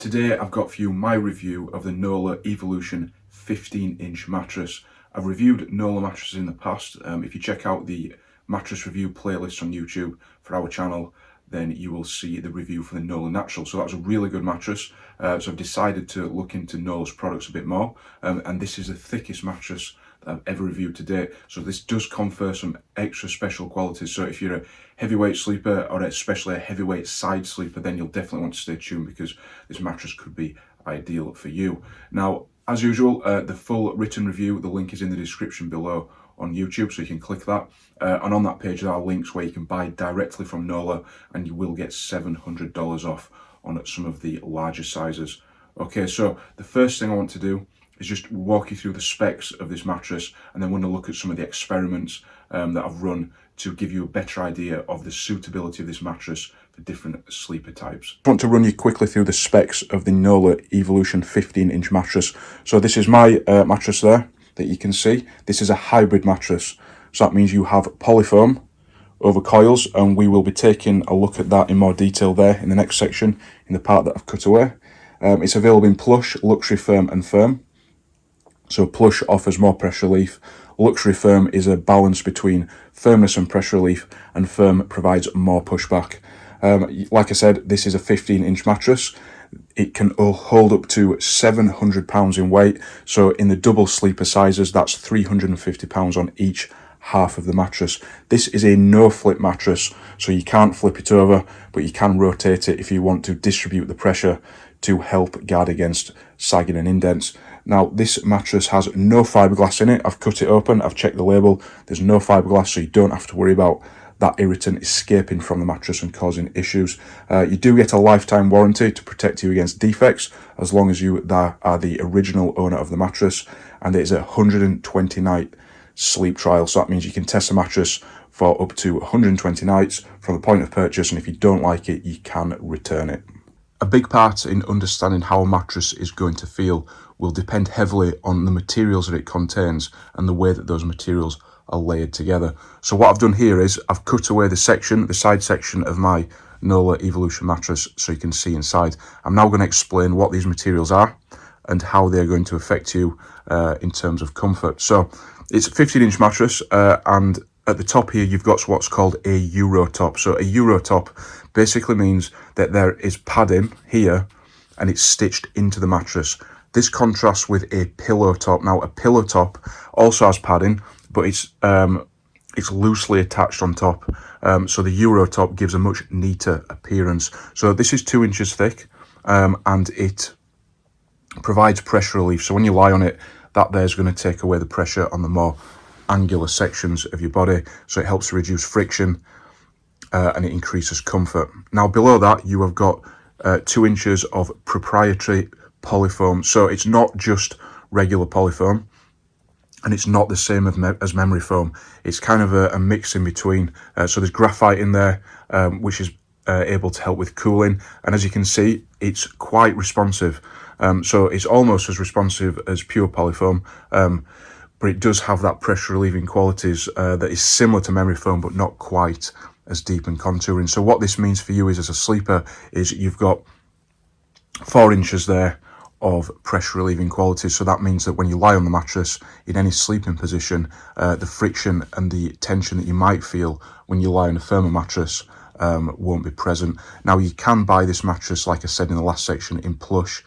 Today I've got for you my review of the Nolah Evolution 15-inch mattress. I've reviewed Nolah mattresses in the past. If you check out the mattress review playlist on YouTube for our channel, then you will see the review for the Nolah Natural. So that was a really good mattress. So I've decided to look into Nolah's products a bit more. And this is the thickest mattress that I've ever reviewed to date. So this does confer some extra special qualities. So if you're a heavyweight sleeper, or especially a heavyweight side sleeper, then you'll definitely want to stay tuned because this mattress could be ideal for you. Now, as usual, the full written review, the link is in the description below on YouTube, so you can click that. And on that page there are links where you can buy directly from Nolah, and you will get $700 off on some of the larger sizes. Okay, so the first thing I want to do is just walk you through the specs of this mattress, and then we're going to look at some of the experiments that I've run to give you a better idea of the suitability of this mattress for different sleeper types. I want to run you quickly through the specs of the Nolah Evolution 15-inch mattress. So this is my mattress there that you can see. This is a hybrid mattress, so that means you have polyfoam over coils, and we will be taking a look at that in more detail there in the next section, in the part that I've cut away. It's available in plush, luxury firm and firm. So plush offers more pressure relief, luxury firm is a balance between firmness and pressure relief, and firm provides more pushback. Like I said, this is a 15-inch mattress. It can hold up to 700 pounds in weight. So in the double sleeper sizes, that's 350 pounds on each half of the mattress. This is a no flip mattress, so you can't flip it over, but you can rotate it if you want to distribute the pressure to help guard against sagging and indents. Now, this mattress has no fiberglass in it. I've cut it open, I've checked the label. There's no fiberglass, so you don't have to worry about that irritant escaping from the mattress and causing issues. You do get a lifetime warranty to protect you against defects, as long as you are the original owner of the mattress, and it is a 120-night sleep trial. So that means you can test the mattress for up to 120 nights from the point of purchase, and if you don't like it, you can return it. A big part in understanding how a mattress is going to feel will depend heavily on the materials that it contains and the way that those materials are layered together. So what I've done here is I've cut away the side section of my Nolah Evolution mattress so you can see inside. I'm now going to explain what these materials are and how they're going to affect you in terms of comfort. So it's a 15-inch mattress, and at the top here you've got what's called a Euro top. So a Euro top basically means that there is padding here and it's stitched into the mattress. This contrasts with a pillow top. Now, a pillow top also has padding, but it's loosely attached on top. So the Euro top gives a much neater appearance. So this is 2 inches thick, and it provides pressure relief. So when you lie on it, that there's going to take away the pressure on the more angular sections of your body. So it helps to reduce friction, and it increases comfort. Now below that, you have got 2 inches of proprietary polyfoam. So it's not just regular polyfoam, and it's not the same as memory foam. It's kind of a mix in between. So there's graphite in there, which is able to help with cooling, and as you can see, it's quite responsive. So it's almost as responsive as pure polyfoam, but it does have that pressure relieving qualities that is similar to memory foam, but not quite as deep and contouring. So what this means for you is, as a sleeper, is you've got 4 inches there of pressure relieving qualities. So that means that when you lie on the mattress in any sleeping position, the friction and the tension that you might feel when you lie on a firmer mattress won't be present. Now, you can buy this mattress, like I said in the last section, in plush,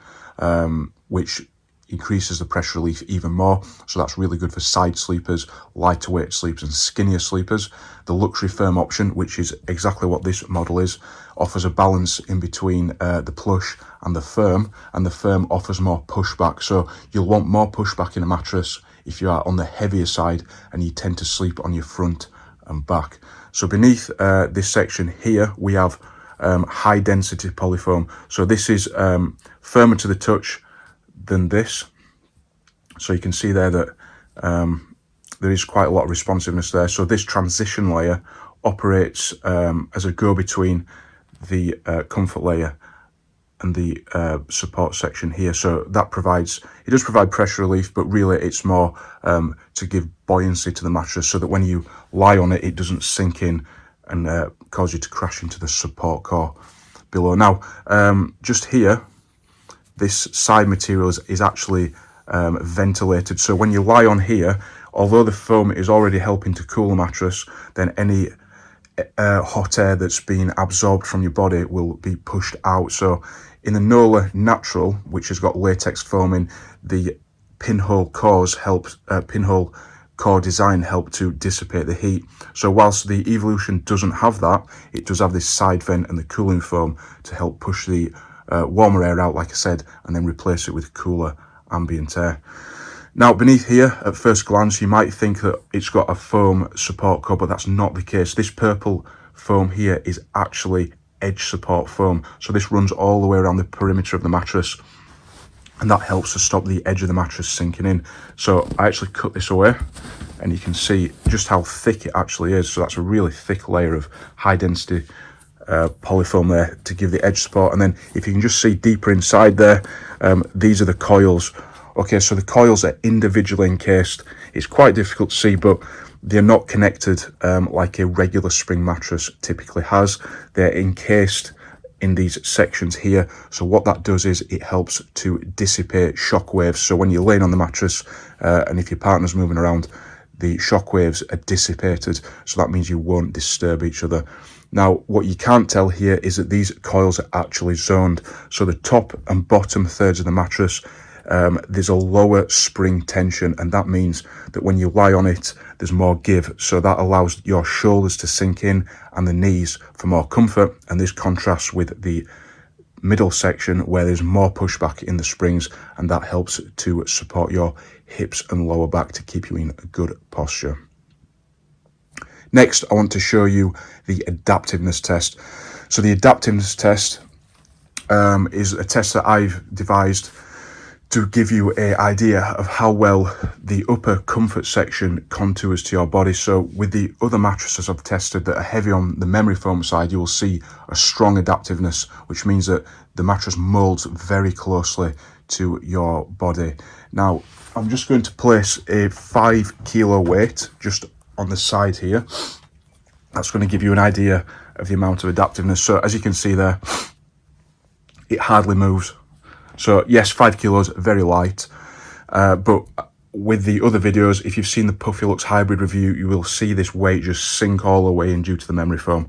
which increases the pressure relief even more. So that's really good for side sleepers, lighter weight sleepers and skinnier sleepers. The luxury firm option, which is exactly what this model is, offers a balance in between the plush and the firm offers more pushback. So you'll want more pushback in a mattress if you are on the heavier side and you tend to sleep on your front and back. So beneath this section here, we have high density polyfoam. So this is firmer to the touch than this. So you can see there that there is quite a lot of responsiveness there. So this transition layer operates as a go-between the comfort layer and the support section here. So that it does provide pressure relief, but really it's more to give buoyancy to the mattress so that when you lie on it, it doesn't sink in and cause you to crash into the support core below. Now, just here, this side material is actually ventilated. So when you lie on here, although the foam is already helping to cool the mattress, then any hot air that's been absorbed from your body will be pushed out. So in the Nolah Natural, which has got latex foam in, the pinhole core design help to dissipate the heat. So whilst the Evolution doesn't have that, it does have this side vent and the cooling foam to help push the warmer air out, like I said, and then replace it with cooler ambient air. Now beneath here, at first glance, you might think that it's got a foam support core, but that's not the case. This purple foam here is actually edge support foam. So this runs all the way around the perimeter of the mattress, and that helps to stop the edge of the mattress sinking in. So I actually cut this away, and you can see just how thick it actually is. So that's a really thick layer of high density polyfoam there to give the edge support. And then if you can just see deeper inside there, these are the coils. Okay, so the coils are individually encased. It's quite difficult to see, but they're not connected like a regular spring mattress typically has. They're encased in these sections here. So what that does is it helps to dissipate shock waves. So when you're laying on the mattress and if your partner's moving around, the shock waves are dissipated. So that means you won't disturb each other. Now, what you can't tell here is that these coils are actually zoned. So the top and bottom thirds of the mattress, there's a lower spring tension, and that means that when you lie on it, there's more give. So that allows your shoulders to sink in and the knees for more comfort. And this contrasts with the middle section where there's more pushback in the springs, and that helps to support your hips and lower back to keep you in a good posture. Next, I want to show you the adaptiveness test. So the adaptiveness test is a test that I've devised to give you an idea of how well the upper comfort section contours to your body. So with the other mattresses I've tested that are heavy on the memory foam side, you will see a strong adaptiveness, which means that the mattress molds very closely to your body. Now, I'm just going to place a 5 kilo weight just on the side here. That's going to give you an idea of the amount of adaptiveness. So as you can see there, it hardly moves. So yes, 5 kilos, very light, but with the other videos, if you've seen the Puffy Lux hybrid review, you will see this weight just sink all the way in due to the memory foam.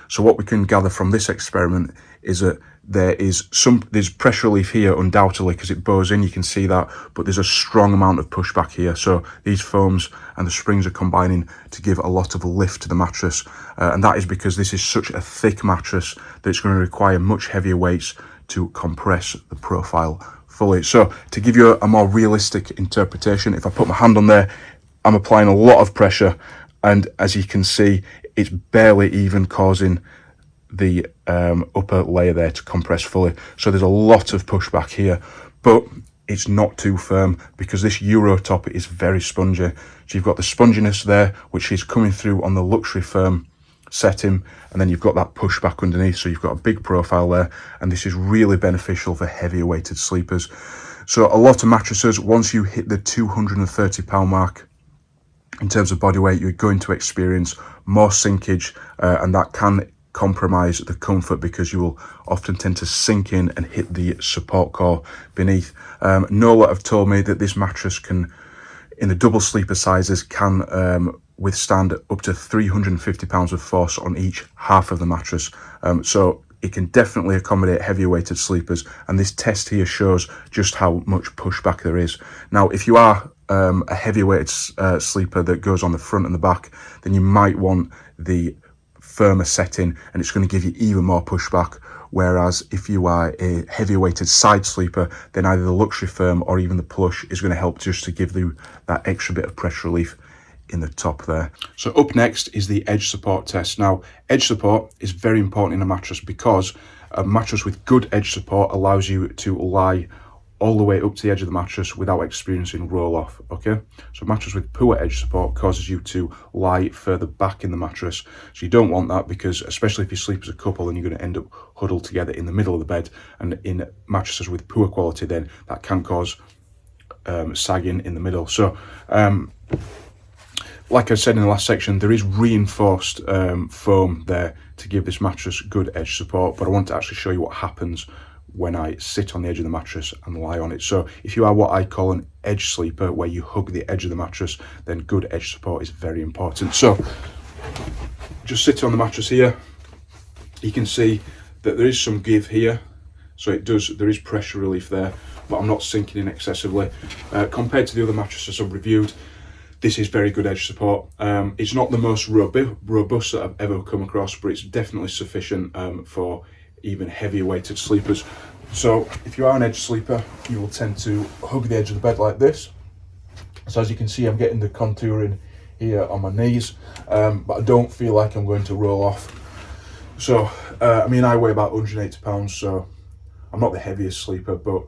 So what we can gather from this experiment is that there's pressure relief here undoubtedly because it bows in, you can see that, but there's a strong amount of pushback here. So these foams and the springs are combining to give a lot of lift to the mattress, and that is because this is such a thick mattress that it's going to require much heavier weights to compress the profile fully. So to give you a more realistic interpretation, if I put my hand on there, I'm applying a lot of pressure, and as you can see, it's barely even causing the upper layer there to compress fully. So there's a lot of pushback here, but it's not too firm because this Euro top is very spongy. So you've got the sponginess there, which is coming through on the luxury firm setting, and then you've got that pushback underneath, so you've got a big profile there, and this is really beneficial for heavier weighted sleepers. So a lot of mattresses, once you hit the 230 pound mark in terms of body weight, you're going to experience more sinkage, and that can compromise the comfort because you will often tend to sink in and hit the support core beneath. Nolah have told me that this mattress can, in the double sleeper sizes, can withstand up to 350 pounds of force on each half of the mattress. So it can definitely accommodate heavier weighted sleepers, and this test here shows just how much pushback there is. Now, if you are a heavy weighted sleeper that goes on the front and the back, then you might want the firmer setting, and it's going to give you even more pushback. Whereas if you are a heavy weighted side sleeper, then either the luxury firm or even the plush is going to help just to give you that extra bit of pressure relief in the top there. So up next is the edge support test. Now, edge support is very important in a mattress because a mattress with good edge support allows you to lie all the way up to the edge of the mattress without experiencing roll off. Okay, so a mattress with poor edge support causes you to lie further back in the mattress, so you don't want that, because especially if you sleep as a couple, then you're going to end up huddled together in the middle of the bed, and in mattresses with poor quality, then that can cause sagging in the middle. So like I said in the last section, there is reinforced foam there to give this mattress good edge support, but I want to actually show you what happens when I sit on the edge of the mattress and lie on it. So if you are what I call an edge sleeper, where you hug the edge of the mattress, then good edge support is very important. So just sit on the mattress here. You can see that there is some give here, so there is pressure relief there, but I'm not sinking in excessively. Compared to the other mattresses I've reviewed, this is very good edge support. It's not the most robust that I've ever come across, but it's definitely sufficient for even heavier weighted sleepers. So if you are an edge sleeper, you will tend to hug the edge of the bed like this. So as you can see, I'm getting the contouring here on my knees, but I don't feel like I'm going to roll off. So, I mean, I weigh about 180 pounds, so I'm not the heaviest sleeper, but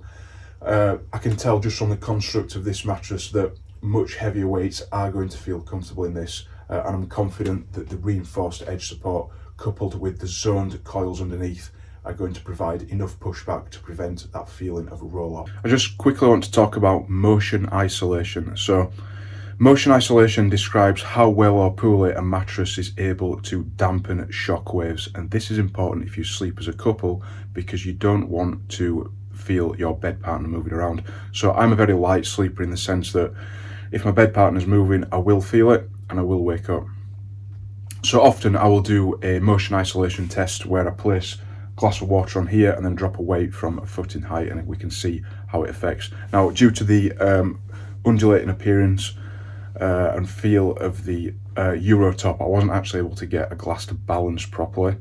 I can tell just from the construct of this mattress that much heavier weights are going to feel comfortable in this, and I'm confident that the reinforced edge support coupled with the zoned coils underneath are going to provide enough pushback to prevent that feeling of a roll-off. I just quickly want to talk about motion isolation. So motion isolation describes how well or poorly a mattress is able to dampen shock waves, and this is important if you sleep as a couple because you don't want to feel your bed partner moving around. So I'm a very light sleeper in the sense that if my bed partner's moving, I will feel it and I will wake up. So often I will do a motion isolation test where I place a glass of water on here and then drop a weight from a foot in height, and we can see how it affects. Now, due to the undulating appearance and feel of the Euro top, I wasn't actually able to get a glass to balance properly.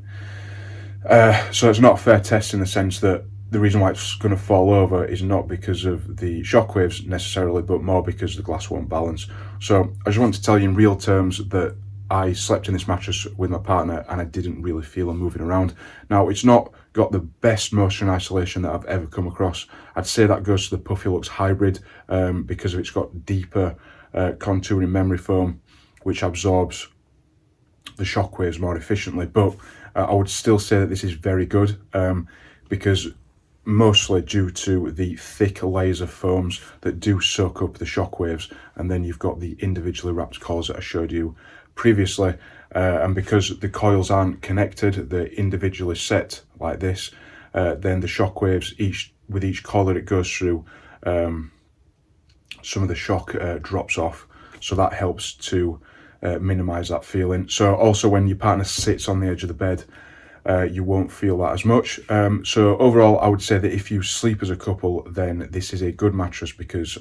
So it's not a fair test in the sense that the reason why it's going to fall over is not because of the shockwaves necessarily, but more because the glass won't balance. So I just want to tell you in real terms that I slept in this mattress with my partner and I didn't really feel her moving around. Now, it's not got the best motion isolation that I've ever come across. I'd say that goes to the Puffylux hybrid because it's got deeper contouring memory foam, which absorbs the shockwaves more efficiently. But I would still say that this is very good because mostly due to the thick layers of foams that do soak up the shock waves, and then you've got the individually wrapped coils that I showed you previously, and because the coils aren't connected, they're individually set like this, then the shock waves, with each coil that it goes through, some of the shock drops off, so that helps to minimize that feeling. So also when your partner sits on the edge of the bed, you won't feel that as much. So overall, I would say that if you sleep as a couple, then this is a good mattress because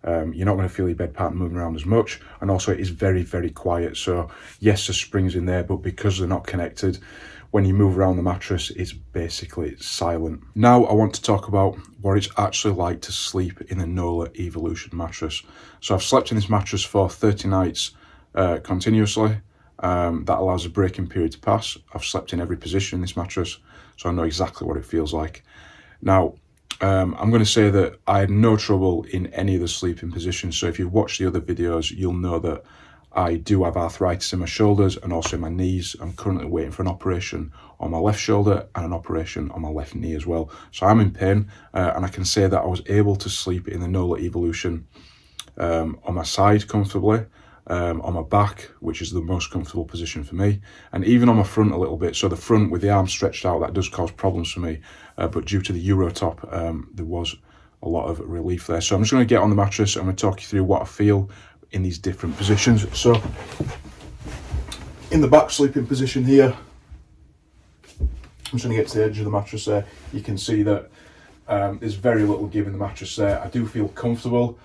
you're not going to feel your bed partner moving around as much, and also it is very, very quiet. So yes, the springs in there, but because they're not connected, when you move around the mattress, it's basically silent. Now I want to talk about what it's actually like to sleep in the Nolah Evolution mattress. So I've slept in this mattress for 30 nights continuously. That allows a breaking period to pass. I've slept in every position in this mattress, so I know exactly what it feels like. Now, I'm going to say that I had no trouble in any of the sleeping positions. So if you've watched the other videos, you'll know that I do have arthritis in my shoulders and also in my knees. I'm currently waiting for an operation on my left shoulder and an operation on my left knee as well. So I'm in pain, and I can say that I was able to sleep in the Nolah Evolution on my side comfortably, on my back, which is the most comfortable position for me, and even on my front a little bit. So the front with the arms stretched out, that does cause problems for me, but due to the Euro top, there was a lot of relief there. So I'm just going to get on the mattress. I'm going to talk you through what I feel in these different positions. So in the back sleeping position here, I'm just going to get to the edge of the mattress there. You can see that there's very little give in the mattress there. I do feel comfortable.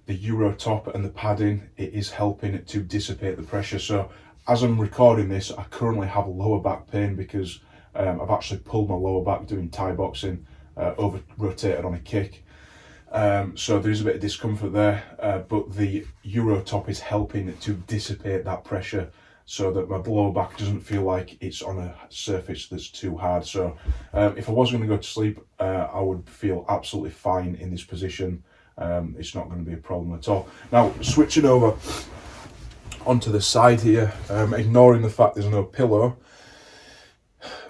The Euro top and the padding, it is helping to dissipate the pressure. So as I'm recording this, I currently have lower back pain because I've actually pulled my lower back doing Thai boxing, over rotated on a kick. So there is a bit of discomfort there, but the Euro top is helping to dissipate that pressure so that my lower back doesn't feel like it's on a surface that's too hard. So if I was going to go to sleep, I would feel absolutely fine in this position. It's not going to be a problem at all. Now, switching over onto the side here, ignoring the fact there's no pillow,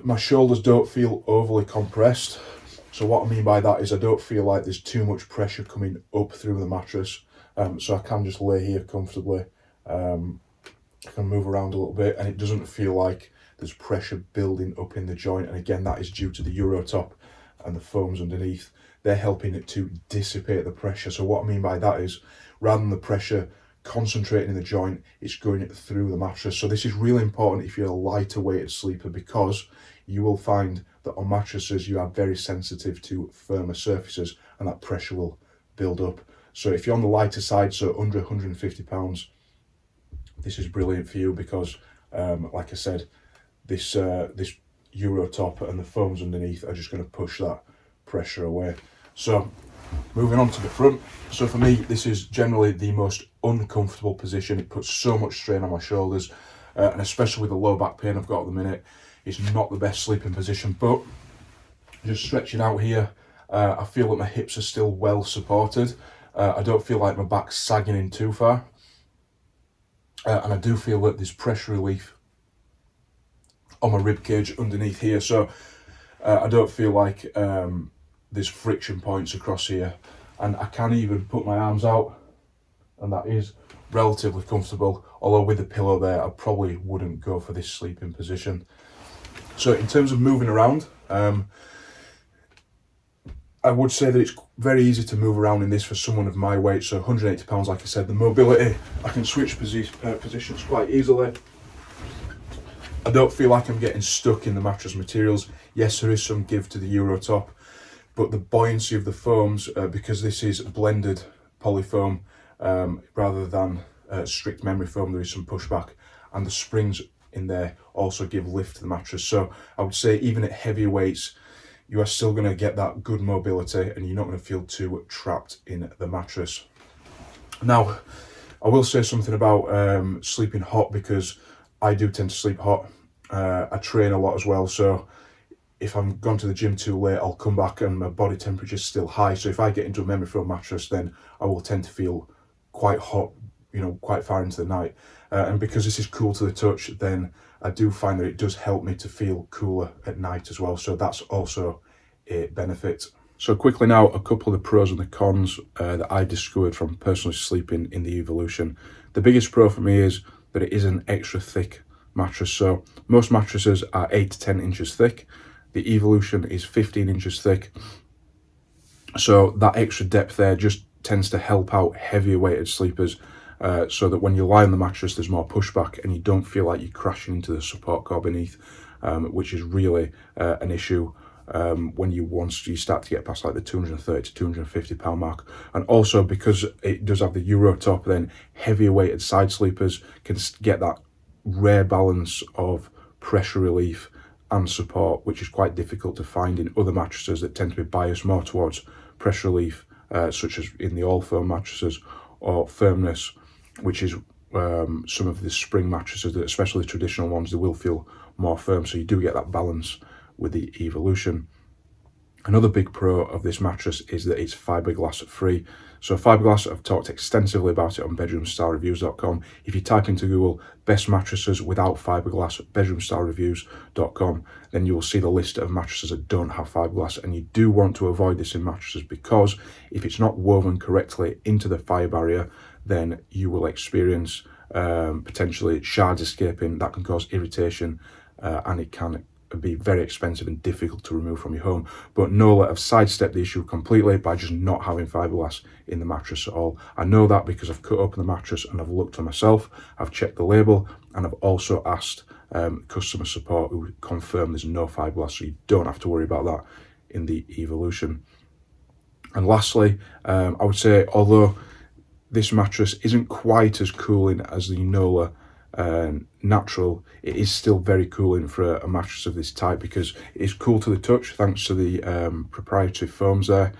my shoulders don't feel overly compressed. So what I mean by that is I don't feel like there's too much pressure coming up through the mattress. So I can just lay here comfortably. I can move around a little bit and it doesn't feel like there's pressure building up in the joint. And again, that is due to the Euro top. and the foams underneath, they're helping it to dissipate the pressure. So what I mean by that is, rather than the pressure concentrating in the joint, it's going through the mattress. So this is really important if you're a lighter weighted sleeper, because you will find that on mattresses you are very sensitive to firmer surfaces and that pressure will build up. So if you're on the lighter side, so under 150 pounds, this is brilliant for you, because like I said, this Euro top and the foams underneath are just going to push that pressure away. So moving on to the front. So for me, this is generally the most uncomfortable position. It puts so much strain on my shoulders, and especially with the low back pain I've got at the minute, it's not the best sleeping position. But just stretching out here, I feel that my hips are still well supported. I don't feel like my back's sagging in too far, and I do feel that there's pressure relief on my rib cage underneath here. So I don't feel like there's friction points across here, and I can even put my arms out, and that is relatively comfortable, although with the pillow there I probably wouldn't go for this sleeping position. So in terms of moving around, I would say that it's very easy to move around in this for someone of my weight. So 180 pounds, like I said, the mobility, I can switch positions quite easily. I don't feel like I'm getting stuck in the mattress materials. Yes, there is some give to the Euro top, but the buoyancy of the foams, because this is blended polyfoam rather than strict memory foam, there is some pushback, and the springs in there also give lift to the mattress. So I would say even at heavier weights, you are still going to get that good mobility, and you're not going to feel too trapped in the mattress. Now, I will say something about sleeping hot, because I do tend to sleep hot. I train a lot as well, so if I'm gone to the gym too late, I'll come back and my body temperature is still high. So if I get into a memory foam mattress, then I will tend to feel quite hot, quite far into the night. And because this is cool to the touch, then I do find that it does help me to feel cooler at night as well. So that's also a benefit. So quickly now, a couple of the pros and the cons that I discovered from personally sleeping in the Evolution. The biggest pro for me is that it is an extra thick mattress. So most mattresses are 8 to 10 inches thick. The Evolution is 15 inches thick. So that extra depth there just tends to help out heavier weighted sleepers, so that when you lie on the mattress, there's more pushback and you don't feel like you're crashing into the support core beneath, which is really an issue when once you start to get past like the 230 to 250 pound mark. And also because it does have the Euro top, then heavier weighted side sleepers can get that rare balance of pressure relief and support, which is quite difficult to find in other mattresses that tend to be biased more towards pressure relief, such as in the all foam mattresses, or firmness, which is some of the spring mattresses, that especially the traditional ones, they will feel more firm. So you do get that balance with the Evolution. Another big pro of this mattress is that it's fiberglass free. So fiberglass, I've talked extensively about it on bedroomstylreviews.com. If you type into Google best mattresses without fiberglass, bedroomstylreviews.com, then you will see the list of mattresses that don't have fiberglass. And you do want to avoid this in mattresses, because if it's not woven correctly into the fire barrier, then you will experience potentially shards escaping. That can cause irritation, and it can be very expensive and difficult to remove from your home. But Nolah have sidestepped the issue completely by just not having fiberglass in the mattress at all. I know that because I've cut open the mattress and I've looked for myself, I've checked the label, and I've also asked customer support, who confirm there's no fiberglass, so you don't have to worry about that in the Evolution. And lastly, I would say, although this mattress isn't quite as cooling as the Nolah Natural, it is still very cooling for a mattress of this type, because it is cool to the touch thanks to the proprietary foams there,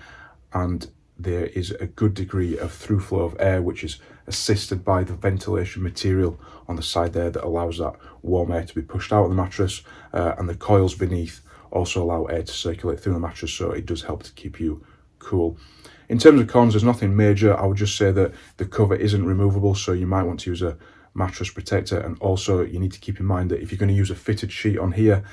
and there is a good degree of through flow of air, which is assisted by the ventilation material on the side there that allows that warm air to be pushed out of the mattress, and the coils beneath also allow air to circulate through the mattress, so it does help to keep you cool. In terms of cons, there's nothing major. I would just say that the cover isn't removable, so you might want to use a mattress protector. And also you need to keep in mind that if you're going to use a fitted sheet on here,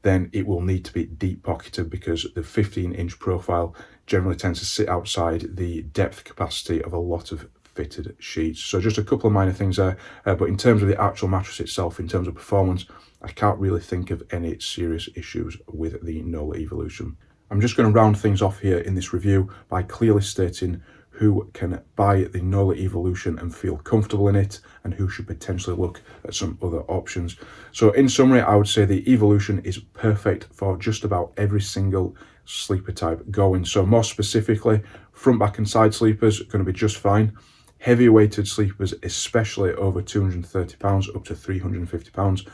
then it will need to be deep pocketed, because the 15-inch profile generally tends to sit outside the depth capacity of a lot of fitted sheets. So just a couple of minor things there, but in terms of the actual mattress itself, in terms of performance, I can't really think of any serious issues with the Nolah Evolution. I'm just going to round things off here in this review by clearly stating who can buy the Nolah Evolution and feel comfortable in it, and who should potentially look at some other options. So in summary, I would say the Evolution is perfect for just about every single sleeper type going. So more specifically, front, back and side sleepers are going to be just fine. Heavy weighted sleepers, especially over 230 pounds up to 350 pounds,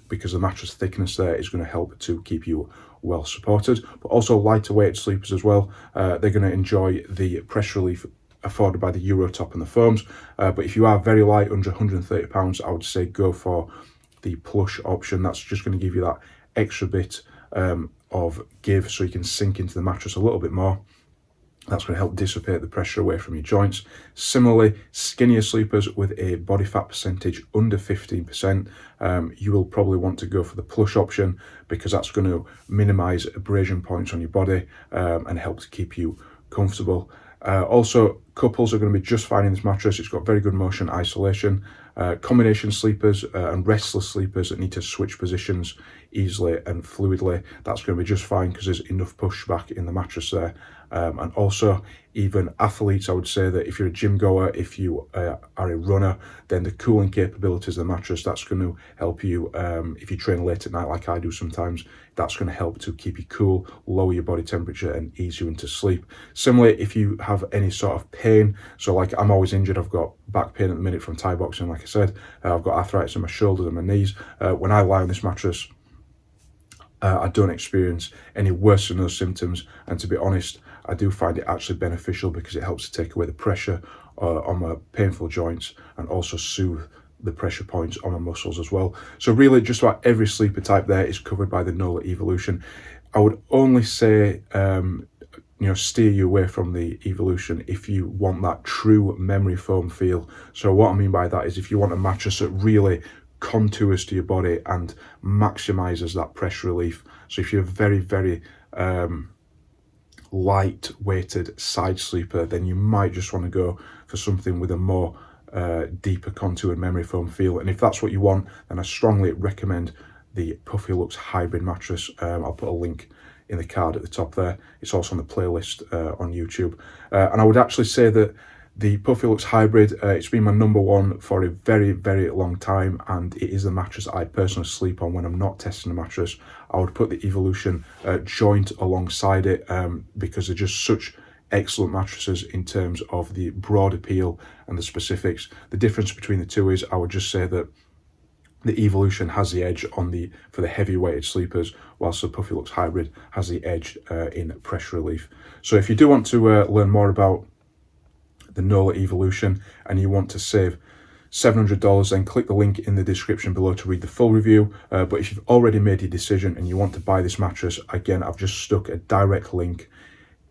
because the mattress thickness there is going to help to keep you well supported. But also lighter weighted sleepers as well, they're going to enjoy the pressure relief afforded by the Euro top and the foams. But if you are very light, under 130 pounds, I would say go for the plush option. That's just going to give you that extra bit of give, so you can sink into the mattress a little bit more. That's going to help dissipate the pressure away from your joints. Similarly, skinnier sleepers with a body fat percentage under 15%, you will probably want to go for the plush option, because that's going to minimize abrasion points on your body and help to keep you comfortable. Also, couples are going to be just fine in this mattress. It's got very good motion isolation. Combination sleepers and restless sleepers that need to switch positions easily and fluidly, that's going to be just fine because there's enough pushback in the mattress there. And also, even athletes, I would say that if you're a gym goer, if you are a runner, then the cooling capabilities of the mattress, that's going to help you. If you train late at night like I do sometimes, that's going to help to keep you cool, lower your body temperature and ease you into sleep. Similarly, if you have any sort of pain, so like I'm always injured, I've got back pain at the minute from Thai boxing, like I said, I've got arthritis in my shoulders and my knees. When I lie on this mattress, I don't experience any worse than those symptoms, and to be honest, I do find it actually beneficial because it helps to take away the pressure on my painful joints and also soothe the pressure points on my muscles as well. So really, just about every sleeper type there is covered by the Nolah Evolution. I would only say, steer you away from the Evolution if you want that true memory foam feel. So what I mean by that is if you want a mattress that really contours to your body and maximizes that pressure relief. So if you're very, very light weighted side sleeper, then you might just want to go for something with a more deeper contoured memory foam feel. And if that's what you want, then I strongly recommend the Puffy Lux Hybrid mattress. I'll put a link in the card at the top there. It's also on the playlist on YouTube. And I would actually say that the Puffy Lux Hybrid, it's been my number one for a very, very long time, and it is the mattress I personally sleep on when I'm not testing the mattress. I would put the Evolution joint alongside it because they're just such excellent mattresses in terms of the broad appeal and the specifics. The difference between the two is I would just say that the Evolution has the edge for the heavy weighted sleepers, whilst the Puffy Lux Hybrid has the edge in pressure relief. So if you do want to learn more about the Nolah Evolution and you want to save $700, then click the link in the description below to read the full review. But if you've already made your decision and you want to buy this mattress, again, I've just stuck a direct link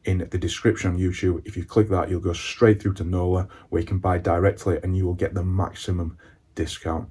in the description on YouTube. If you click that, you'll go straight through to Nolah, where you can buy directly and you will get the maximum discount.